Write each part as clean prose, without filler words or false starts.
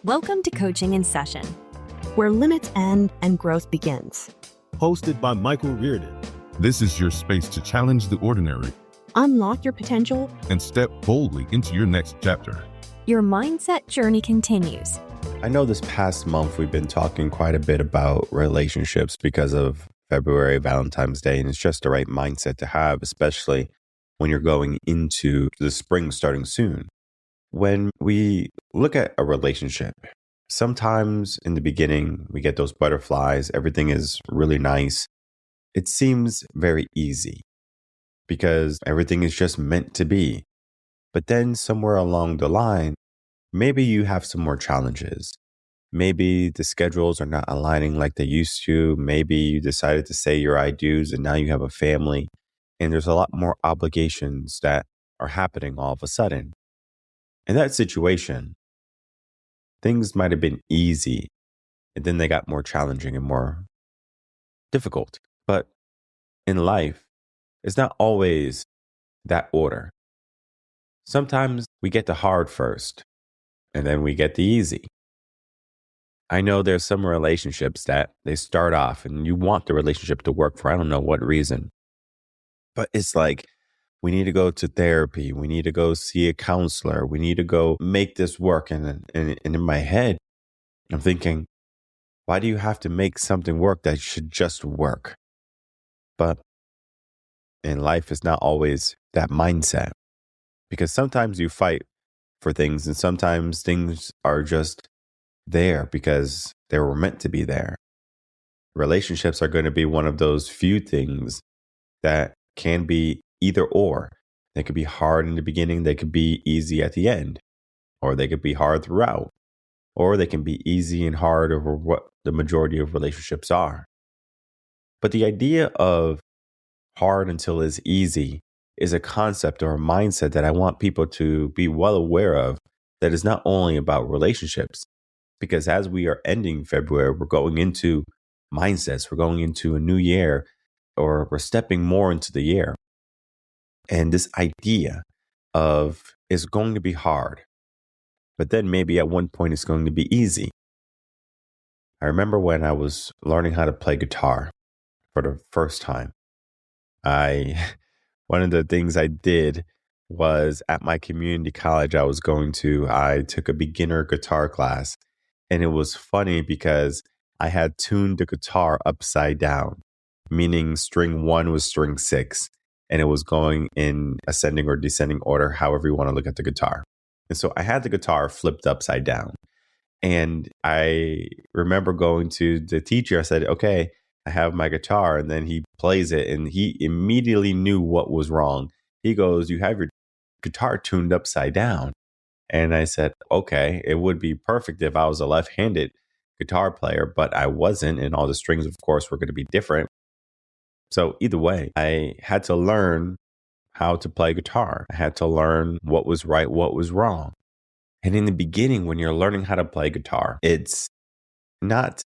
Welcome to Coaching in Session, where limits end and growth begins. Hosted by Michael Rearden. This is your space to challenge the ordinary, Unlock your potential, and step boldly into your next chapter. Your mindset journey continues. I know this past month we've been talking quite a bit about relationships because of February, Valentine's Day, and it's just the right mindset to have, especially when you're going into the spring starting soon. When we look at a relationship, sometimes in the beginning we get those butterflies, everything is really nice. It seems very easy because everything is just meant to be. But then somewhere along the line, maybe you have some more challenges. Maybe the schedules are not aligning like they used to. Maybe you decided to say your I do's and now you have a family and there's a lot more obligations that are happening all of a sudden. In that situation, things might have been easy and then they got more challenging and more difficult. But in life, it's not always that order. Sometimes we get the hard first and then we get the easy. I know there's some relationships that they start off and you want the relationship to work for I don't know what reason. But it's like, we need to go to therapy. We need to go see a counselor. We need to go make this work. And in my head, I'm thinking, why do you have to make something work that should just work? But in life, it's not always that mindset. Because sometimes you fight for things and sometimes things are just there because they were meant to be there. Relationships are going to be one of those few things that can be either or. They could be hard in the beginning, they could be easy at the end, or they could be hard throughout, or they can be easy and hard over what the majority of relationships are. But the idea of hard until it's easy is a concept or a mindset that I want people to be well aware of, that is not only about relationships, because as we are ending February, we're going into mindsets, we're going into a new year, or we're stepping more into the year. And this idea of it's going to be hard, but then maybe at one point it's going to be easy. I remember when I was learning how to play guitar for the first time. One of the things I did was at my community college I was going to, I took a beginner guitar class. And it was funny because I had tuned the guitar upside down, meaning string 1 was string 6. And it was going in ascending or descending order, however you want to look at the guitar. And so I had the guitar flipped upside down. And I remember going to the teacher. I said, okay, I have my guitar. And then he plays it and he immediately knew what was wrong. He goes, you have your guitar tuned upside down. And I said, okay, it would be perfect if I was a left-handed guitar player, but I wasn't. And all the strings, of course, were going to be different. So either way, I had to learn how to play guitar. I had to learn what was right, what was wrong. And in the beginning, when you're learning how to play guitar, it's not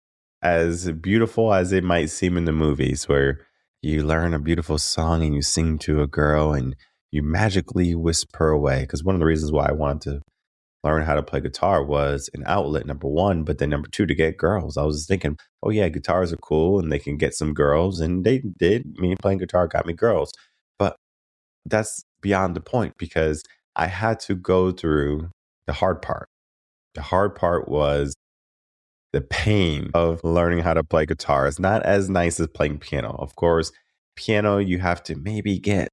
as beautiful as it might seem in the movies where you learn a beautiful song and you sing to a girl and you magically whisper away. Because one of the reasons why I wanted to learn how to play guitar was an outlet, number one, but then number two, to get girls. I was thinking, oh yeah, guitars are cool and they can get some girls, and they did. Me playing guitar got me girls. But that's beyond the point because I had to go through the hard part. The hard part was the pain of learning how to play guitar. It's not as nice as playing piano. Of course, piano, you have to maybe get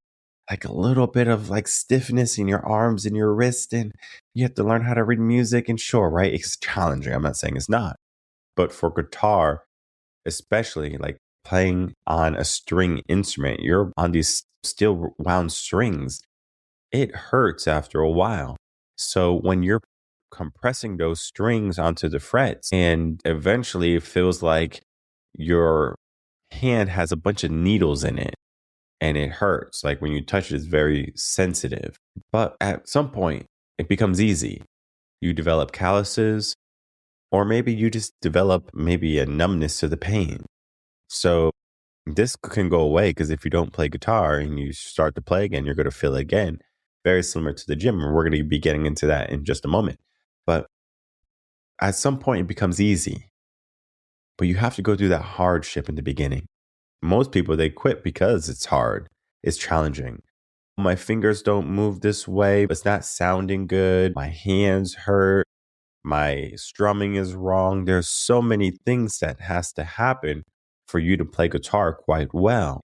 like a little bit of like stiffness in your arms and your wrist, and you have to learn how to read music. And sure, right? It's challenging. I'm not saying it's not. But for guitar, especially like playing on a string instrument, you're on these steel wound strings. It hurts after a while. So when you're compressing those strings onto the frets, and eventually it feels like your hand has a bunch of needles in it. And it hurts. Like when you touch it, it's very sensitive. But at some point, it becomes easy. You develop calluses, or maybe you just develop maybe a numbness to the pain. So this can go away because if you don't play guitar and you start to play again, you're going to feel it again. Very similar to the gym. And we're going to be getting into that in just a moment. But at some point it becomes easy, but you have to go through that hardship in the beginning. Most people, they quit because it's hard, it's challenging. My fingers don't move this way, it's not sounding good, my hands hurt, my strumming is wrong. There's so many things that has to happen for you to play guitar quite well.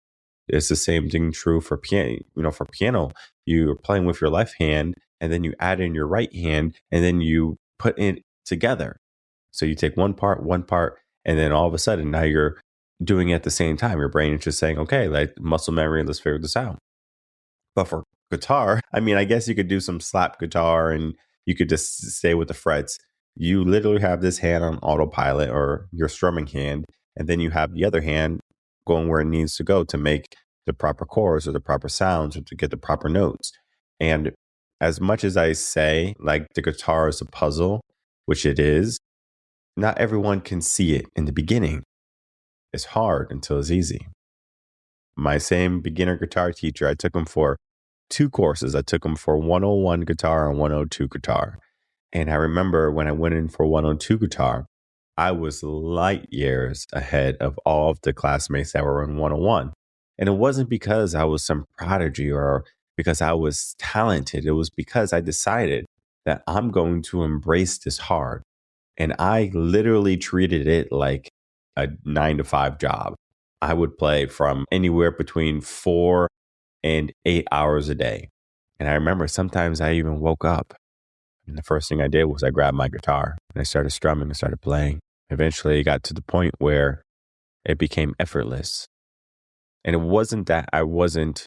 It's the same thing true for piano. For piano, you're playing with your left hand and then you add in your right hand and then you put it together. So you take one part, and then all of a sudden now you're doing it at the same time. Your brain is just saying, okay, like muscle memory, let's figure this out. But for guitar, I mean, I guess you could do some slap guitar and you could just stay with the frets. You literally have this hand on autopilot or your strumming hand, and then you have the other hand going where it needs to go to make the proper chords or the proper sounds or to get the proper notes. And as much as I say, like the guitar is a puzzle, which it is, not everyone can see it in the beginning. It's hard until it's easy. My same beginner guitar teacher, I took him for 2 courses. I took him for 101 guitar and 102 guitar. And I remember when I went in for 102 guitar, I was light years ahead of all of the classmates that were in 101. And it wasn't because I was some prodigy or because I was talented. It was because I decided that I'm going to embrace this hard. And I literally treated it like a 9-to-5 job. I would play from anywhere between 4 and 8 hours a day. And I remember sometimes I even woke up and the first thing I did was I grabbed my guitar and I started strumming and started playing. Eventually it got to the point where it became effortless. And it wasn't that I wasn't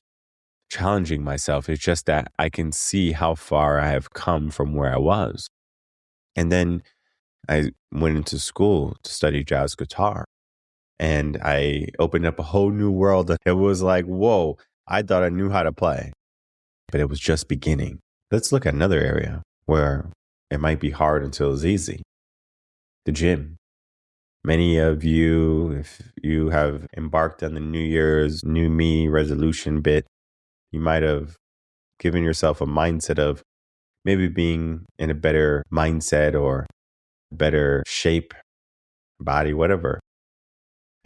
challenging myself. It's just that I can see how far I have come from where I was. And then I went into school to study jazz guitar. And I opened up a whole new world. It was like, whoa, I thought I knew how to play, but it was just beginning. Let's look at another area where it might be hard until it's easy. The gym. Many of you, if you have embarked on the New Year's New Me resolution bit, you might have given yourself a mindset of maybe being in a better mindset or better shape, body, whatever.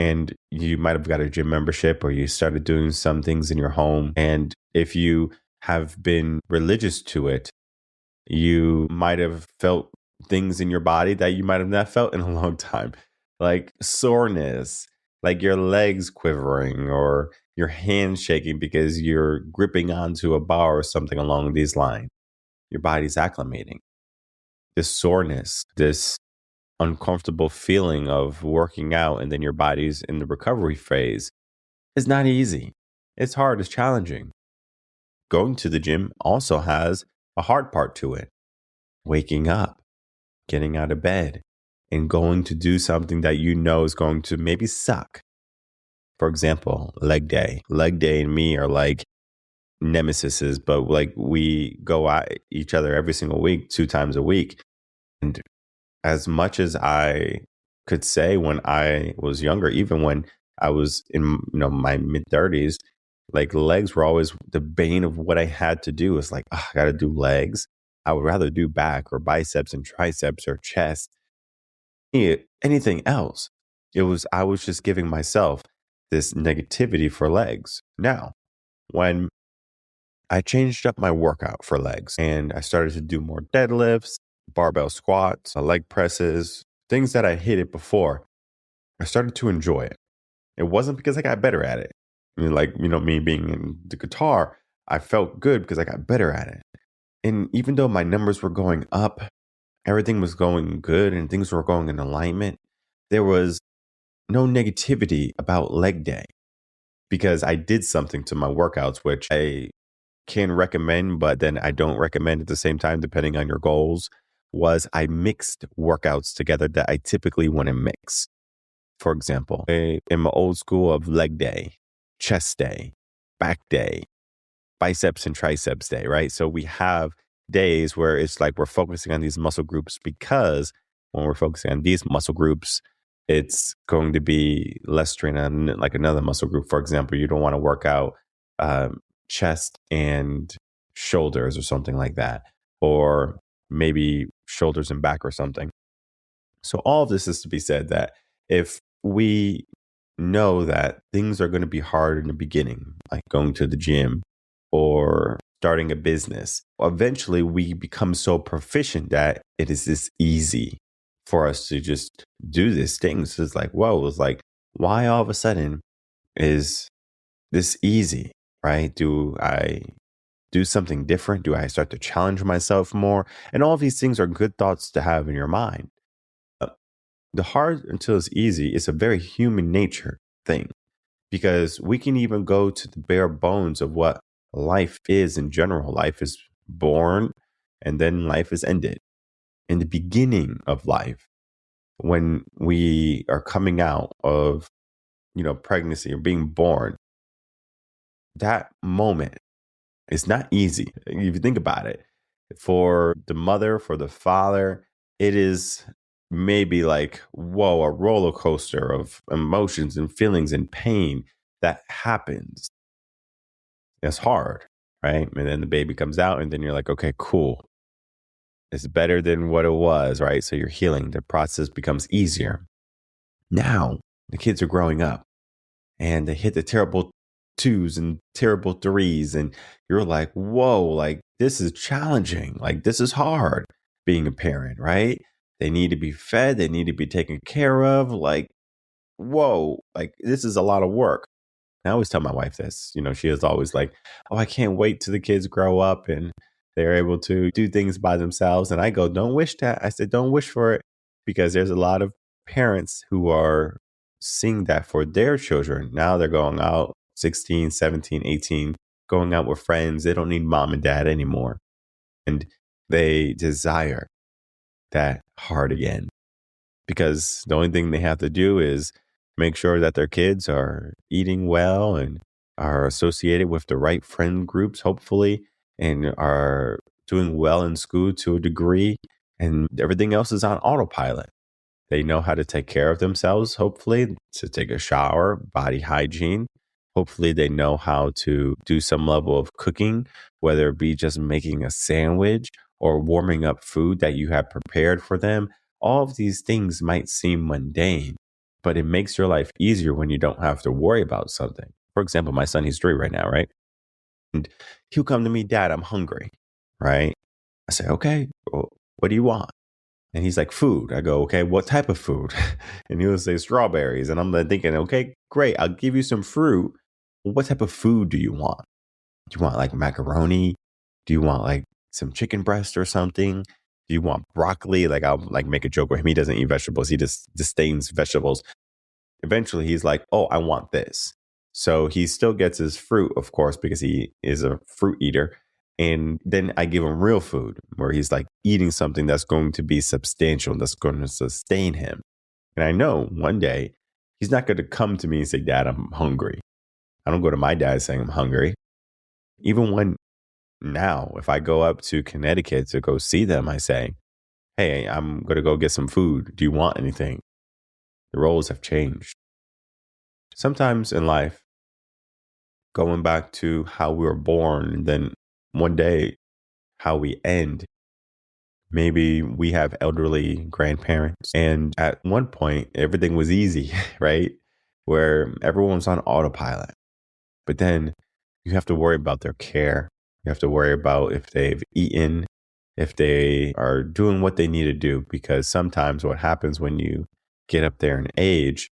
And you might have got a gym membership or you started doing some things in your home. And if you have been religious to it, you might have felt things in your body that you might have not felt in a long time, like soreness, like your legs quivering or your hands shaking because you're gripping onto a bar or something along these lines. Your body's acclimating. This soreness, this uncomfortable feeling of working out and then your body's in the recovery phase is not easy. It's hard, it's challenging. Going to the gym also has a hard part to it. Waking up, getting out of bed, and going to do something that you know is going to maybe suck. For example, leg day. Leg day and me are like nemesises, but like we go at each other every single week, 2 times a week. And as much as I could say when I was younger, even when I was in my mid-30s, like legs were always the bane of what I had to do. It's like, I got to do legs. I would rather do back or biceps and triceps or chest, anything else. I was just giving myself this negativity for legs. Now, when I changed up my workout for legs and I started to do more deadlifts, barbell squats, leg presses, things that I hated before, I started to enjoy it. It wasn't because I got better at it. I mean, like, me being in the guitar, I felt good because I got better at it. And even though my numbers were going up, everything was going good and things were going in alignment, there was no negativity about leg day because I did something to my workouts, which I can recommend, but then I don't recommend at the same time, depending on your goals, was I mixed workouts together that I typically want to mix. For example, in my old school of leg day, chest day, back day, biceps and triceps day, right? So we have days where it's like we're focusing on these muscle groups because when we're focusing on these muscle groups, it's going to be less strain on like another muscle group. For example, you don't want to work out chest and shoulders or something like that, or maybe shoulders and back or something. So all of this is to be said that if we know that things are going to be hard in the beginning, like going to the gym or starting a business, eventually we become so proficient that it is this easy for us to just do these things. It's like, whoa, it's like, why all of a sudden is this easy, right? Do I do something different? Do I start to challenge myself more? And all of these things are good thoughts to have in your mind. The hard until it's easy is a very human nature thing because we can even go to the bare bones of what life is in general. Life is born and then life is ended. In the beginning of life, when we are coming out of, pregnancy or being born, that moment is not easy. If you think about it, for the mother, for the father, it is maybe like, whoa, a roller coaster of emotions and feelings and pain that happens. It's hard, right? And then the baby comes out, and then you're like, okay, cool. It's better than what it was, right? So you're healing. The process becomes easier. Now the kids are growing up and they hit the terrible twos and terrible threes. And you're like, whoa, like this is challenging. Like this is hard being a parent, right? They need to be fed. They need to be taken care of. Like, whoa, like this is a lot of work. I always tell my wife this, she is always like, oh, I can't wait till the kids grow up and they're able to do things by themselves. And I go, don't wish that. I said, don't wish for it because there's a lot of parents who are seeing that for their children. Now they're going out 16, 17, 18, going out with friends. They don't need mom and dad anymore. And they desire that hard again because the only thing they have to do is make sure that their kids are eating well and are associated with the right friend groups, hopefully, and are doing well in school to a degree. And everything else is on autopilot. They know how to take care of themselves, hopefully, to take a shower, body hygiene. Hopefully, they know how to do some level of cooking, whether it be just making a sandwich or warming up food that you have prepared for them. All of these things might seem mundane, but it makes your life easier when you don't have to worry about something. For example, my son, he's 3 right now, right? And he'll come to me, Dad, I'm hungry, right? I say, okay, well, what do you want? And he's like, food. I go, okay, what type of food? And he'll say strawberries. And I'm like thinking, okay, great. I'll give you some fruit. What type of food do you want? Do you want like macaroni? Do you want like some chicken breast or something? Do you want broccoli? Like I'll like make a joke with him. He doesn't eat vegetables. He just disdains vegetables. Eventually he's like, oh, I want this. So he still gets his fruit, of course, because he is a fruit eater. And then I give him real food where he's like eating something that's going to be substantial, that's going to sustain him. And I know one day he's not going to come to me and say, Dad, I'm hungry. I don't go to my dad saying I'm hungry. Even when now, if I go up to Connecticut to go see them, I say, hey, I'm going to go get some food. Do you want anything? The roles have changed. Sometimes in life, going back to how we were born, and then one day how we end. Maybe we have elderly grandparents, and at one point, everything was easy, right? Where everyone's on autopilot. But then you have to worry about their care. You have to worry about if they've eaten, if they are doing what they need to do, because sometimes what happens when you get up there in age,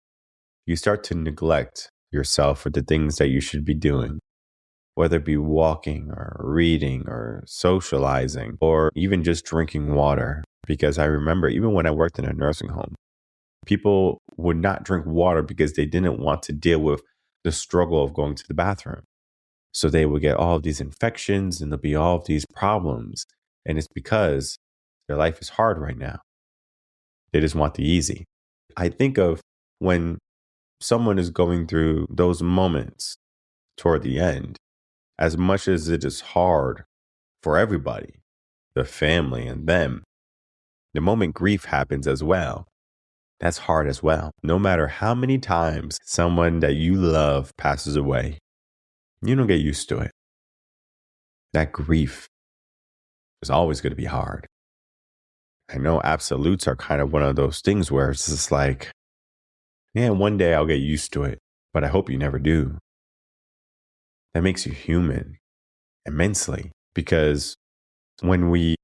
you start to neglect yourself for the things that you should be doing, whether it be walking or reading or socializing or even just drinking water. Because I remember even when I worked in a nursing home, people would not drink water because they didn't want to deal with the struggle of going to the bathroom. So they would get all of these infections and there'll be all of these problems. And it's because their life is hard right now. They just want the easy. I think of when someone is going through those moments toward the end, as much as it is hard for everybody, the family and them, the moment grief happens as well, that's hard as well. No matter how many times someone that you love passes away, you don't get used to it. That grief is always going to be hard. I know absolutes are kind of one of those things where it's just like, yeah, one day I'll get used to it, but I hope you never do. That makes you human immensely, because when we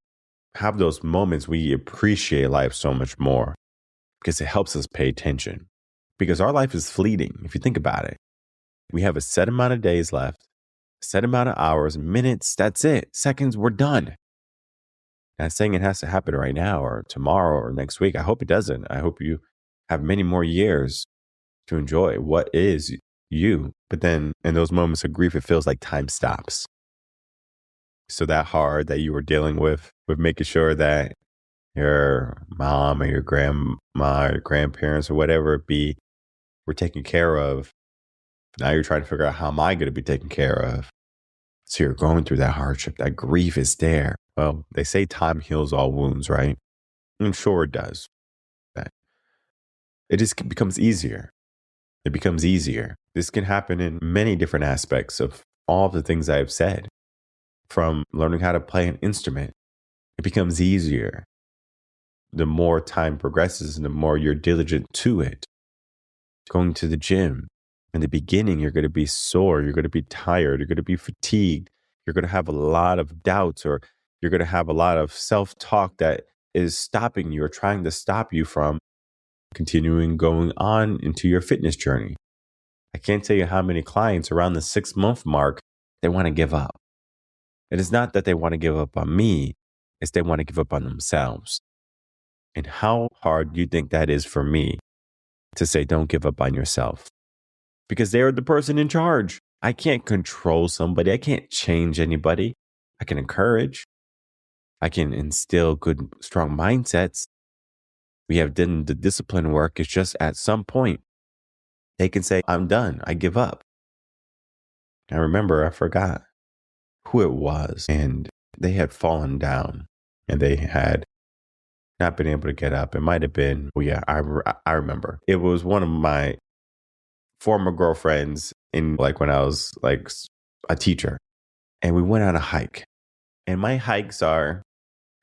have those moments, we appreciate life so much more because it helps us pay attention. Because our life is fleeting, if you think about it. We have a set amount of days left, a set amount of hours, minutes, that's it. Seconds, we're done. Not saying it has to happen right now or tomorrow or next week. I hope it doesn't. I hope you have many more years to enjoy what is you. But then in those moments of grief, it feels like time stops. So that hard that you were dealing with making sure that your mom or your grandma or grandparents or whatever it be were taken care of. Now you're trying to figure out, how am I going to be taken care of? So you're going through that hardship. That grief is there. Well, they say time heals all wounds, right? I'm sure it does. It just becomes easier. It becomes easier. This can happen in many different aspects of all the things I've said. From learning how to play an instrument, it becomes easier. The more time progresses and the more you're diligent to it. Going to the gym. In the beginning, you're going to be sore. You're going to be tired. You're going to be fatigued. You're going to have a lot of doubts, or you're going to have a lot of self-talk that is stopping you or trying to stop you from continuing going on into your fitness journey. I can't tell you how many clients around the 6-month mark, they want to give up. It is not that they want to give up on me. It's they want to give up on themselves. And how hard do you think that is for me to say, don't give up on yourself? Because they're the person in charge. I can't control somebody. I can't change anybody. I can encourage. I can instill good, strong mindsets. We have done the discipline work. It's just at some point, they can say, I'm done. I give up. I remember, I forgot who it was, and they had fallen down and they had not been able to get up. It might have been, I remember. It was one of my former girlfriends in when I was a teacher, and we went on a hike. And my hikes are,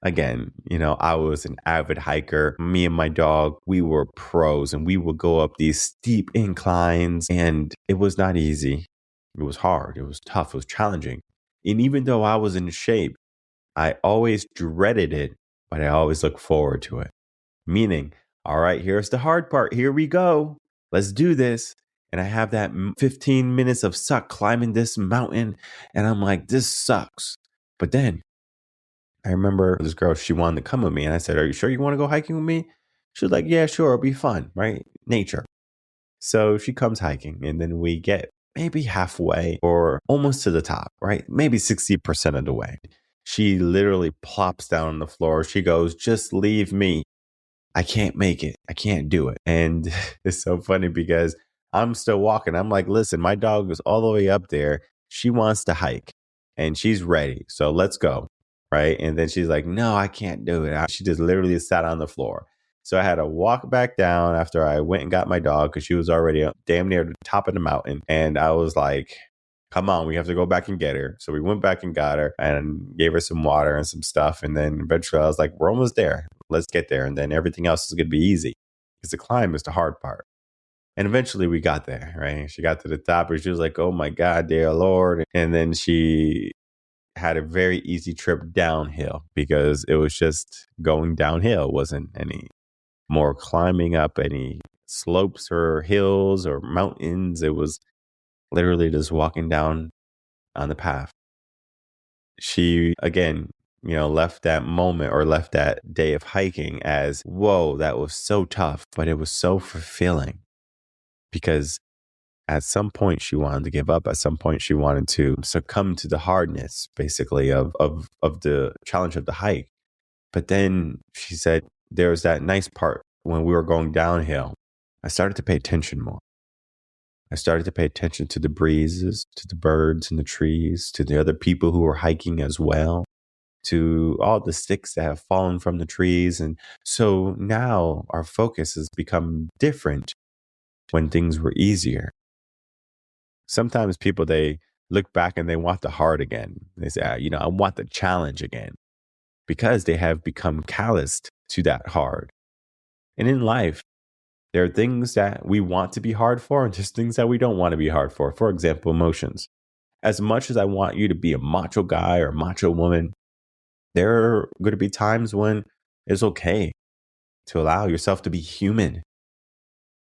again, I was an avid hiker. Me and my dog, we were pros, and we would go up these steep inclines, and it was not easy. It was hard. It was tough. It was challenging. And even though I was in shape, I always dreaded it, but I always looked forward to it. Meaning, all right, here's the hard part. Here we go. Let's do this. And I have that 15 minutes of suck climbing this mountain. And I'm like, this sucks. But then I remember this girl, she wanted to come with me. And I said, are you sure you want to go hiking with me? She was like, yeah, sure. It'll be fun, right? Nature. So she comes hiking, and then we get maybe halfway or almost to the top, right? Maybe 60% of the way. She literally plops down on the floor. She goes, just leave me. I can't make it. I can't do it. And it's so funny because I'm still walking. I'm like, listen, my dog is all the way up there. She wants to hike and she's ready. So let's go. Right. And then she's like, no, I can't do it. She just literally sat on the floor. So I had to walk back down after I went and got my dog, because she was already up damn near the top of the mountain. And I was like, come on, we have to go back and get her. So we went back and got her and gave her some water and some stuff. And then eventually I was like, we're almost there. Let's get there. And then everything else is going to be easy, because the climb is the hard part. And eventually we got there, right? She got to the top and she was like, oh my God, dear Lord. And then she had a very easy trip downhill, because it was just going downhill. It wasn't any more climbing up any slopes or hills or mountains. It was literally just walking down on the path. She, again, left that moment, or left that day of hiking as, whoa, that was so tough, but it was so fulfilling, because at some point she wanted to give up. At some point she wanted to succumb to the hardness, basically, of the challenge of the hike. But then she said, there was that nice part when we were going downhill. I started to pay attention more. I started to pay attention to the breezes, to the birds and the trees, to the other people who were hiking as well, to all the sticks that have fallen from the trees. And so now our focus has become different when things were easier. Sometimes people, they look back and they want the hard again. They say, I want the challenge again. because they have become calloused to that hard. And in life, there are things that we want to be hard for and just things that we don't want to be hard for. For example, emotions. As much as I want you to be a macho guy or macho woman, there are going to be times when it's okay to allow yourself to be human,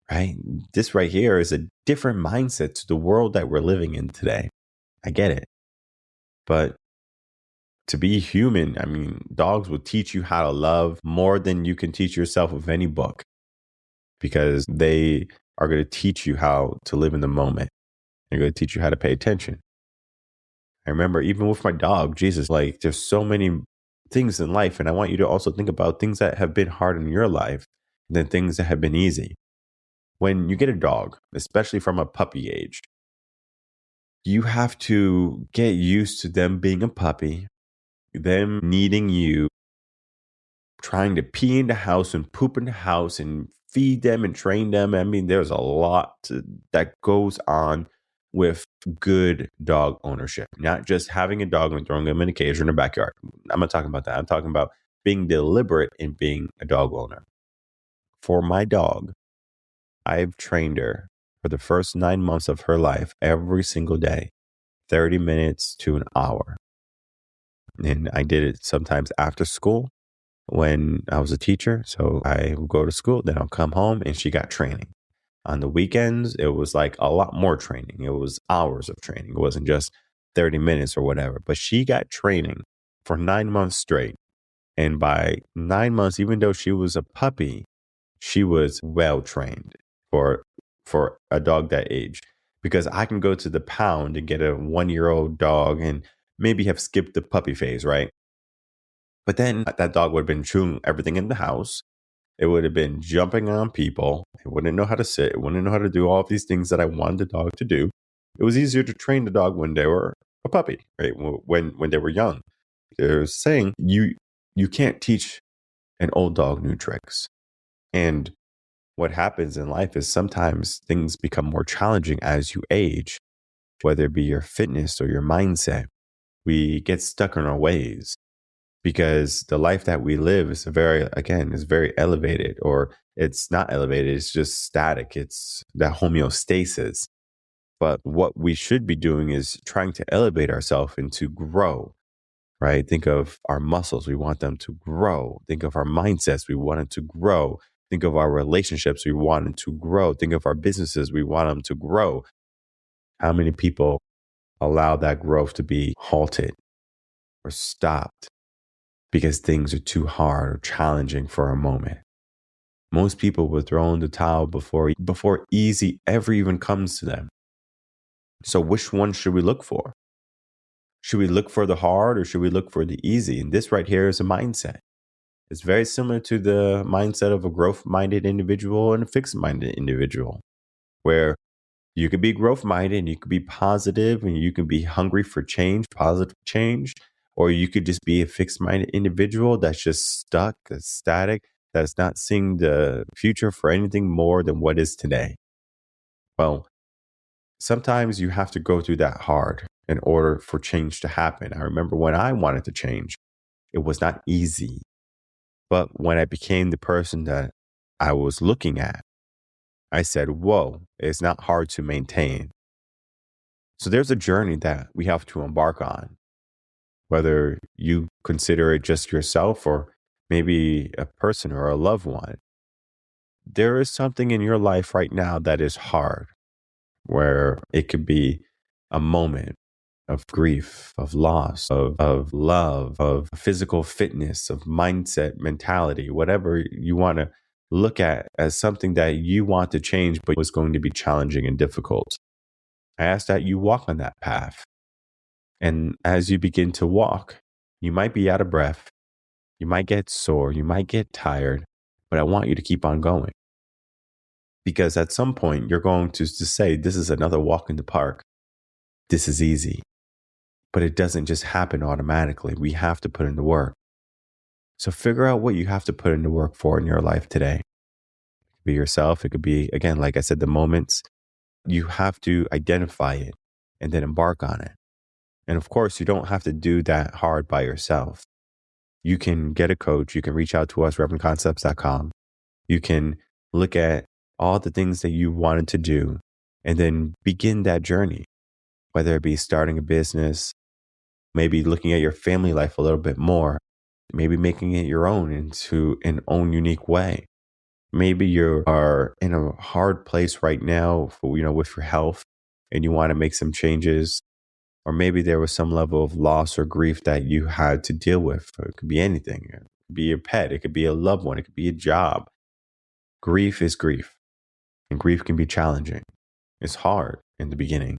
right? This right here is a different mindset to the world that we're living in today. I get it. But to be human, I mean, dogs will teach you how to love more than you can teach yourself with any book, because they are going to teach you how to live in the moment. They're going to teach you how to pay attention. I remember even with my dog, Jesus, like there's so many things in life. And I want you to also think about things that have been hard in your life and then things that have been easy. When you get a dog, especially from a puppy age, you have to get used to them being a puppy, them needing you, trying to pee in the house and poop in the house and feed them and train them. I mean, there's a lot that goes on with good dog ownership, not just having a dog and throwing them in a cage or in a backyard. I'm not talking about that. I'm talking about being deliberate in being a dog owner. For my dog, I've trained her for the first 9 months of her life every single day, 30 minutes to an hour. And I did it sometimes after school when I was a teacher. So I would go to school, then I'll come home and she got training. On the weekends, it was like a lot more training. It was hours of training. It wasn't just 30 minutes or whatever, but she got training for 9 months straight. And by 9 months, even though she was a puppy, she was well trained for a dog that age. Because I can go to the pound and get a 1-year-old dog and maybe have skipped the puppy phase, right? But then that dog would have been chewing everything in the house. It would have been jumping on people. It wouldn't know how to sit. It wouldn't know how to do all of these things that I wanted the dog to do. It was easier to train the dog when they were a puppy, right? When they were young. They're saying you can't teach an old dog new tricks. And what happens in life is sometimes things become more challenging as you age, whether it be your fitness or your mindset. We get stuck in our ways because the life that we live is very elevated, or it's not elevated. It's just static. It's that homeostasis. But what we should be doing is trying to elevate ourselves and to grow, right? Think of our muscles. We want them to grow. Think of our mindsets. We want them to grow. Think of our relationships. We want them to grow. Think of our businesses. We want them to grow. How many people allow that growth to be halted or stopped because things are too hard or challenging for a moment? Most people will throw in the towel before easy ever even comes to them. So which one should we look for? Should we look for the hard or should we look for the easy? And this right here is a mindset. It's very similar to the mindset of a growth-minded individual and a fixed-minded individual, where you could be growth-minded and you could be positive and you can be hungry for change, positive change, or you could just be a fixed-minded individual that's just stuck, that's static, that's not seeing the future for anything more than what is today. Well, sometimes you have to go through that hard in order for change to happen. I remember when I wanted to change, it was not easy. But when I became the person that I was looking at, I said, whoa, it's not hard to maintain. So there's a journey that we have to embark on, whether you consider it just yourself or maybe a person or a loved one. There is something in your life right now that is hard, where it could be a moment of grief, of loss, of love, of physical fitness, of mindset, mentality, whatever you want to look at as something that you want to change, but was going to be challenging and difficult. I ask that you walk on that path. And as you begin to walk, you might be out of breath. You might get sore. You might get tired, but I want you to keep on going. Because at some point, you're going to say, this is another walk in the park. This is easy. But it doesn't just happen automatically. We have to put in the work. So figure out what you have to put in the work for in your life today. It could be yourself. It could be, again, like I said, the moments. You have to identify it and then embark on it. And of course, you don't have to do that hard by yourself. you can get a coach. You can reach out to us, revenconcepts.com. You can look at all the things that you wanted to do and then begin that journey, whether it be starting a business, maybe looking at your family life a little bit more, maybe making it your own into an own unique way. Maybe you are in a hard place right now for, with your health and you want to make some changes. Or maybe there was some level of loss or grief that you had to deal with. It could be anything. It could be your pet. It could be a loved one. It could be a job. Grief is grief. And grief can be challenging. It's hard in the beginning,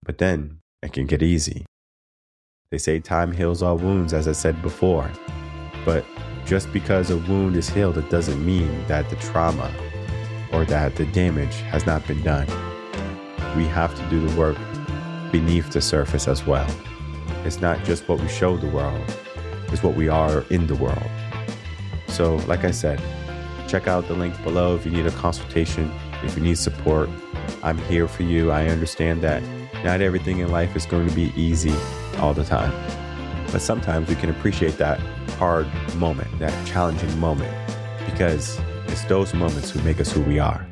but then it can get easy. They say time heals all wounds, as I said before. But just because a wound is healed, it doesn't mean that the trauma or that the damage has not been done. We have to do the work beneath the surface as well. It's not just what we show the world, it's what we are in the world. So, like I said, check out the link below if you need a consultation, if you need support. I'm here for you. I understand that not everything in life is going to be easy all the time. But sometimes we can appreciate that hard moment, that challenging moment, because it's those moments who make us who we are.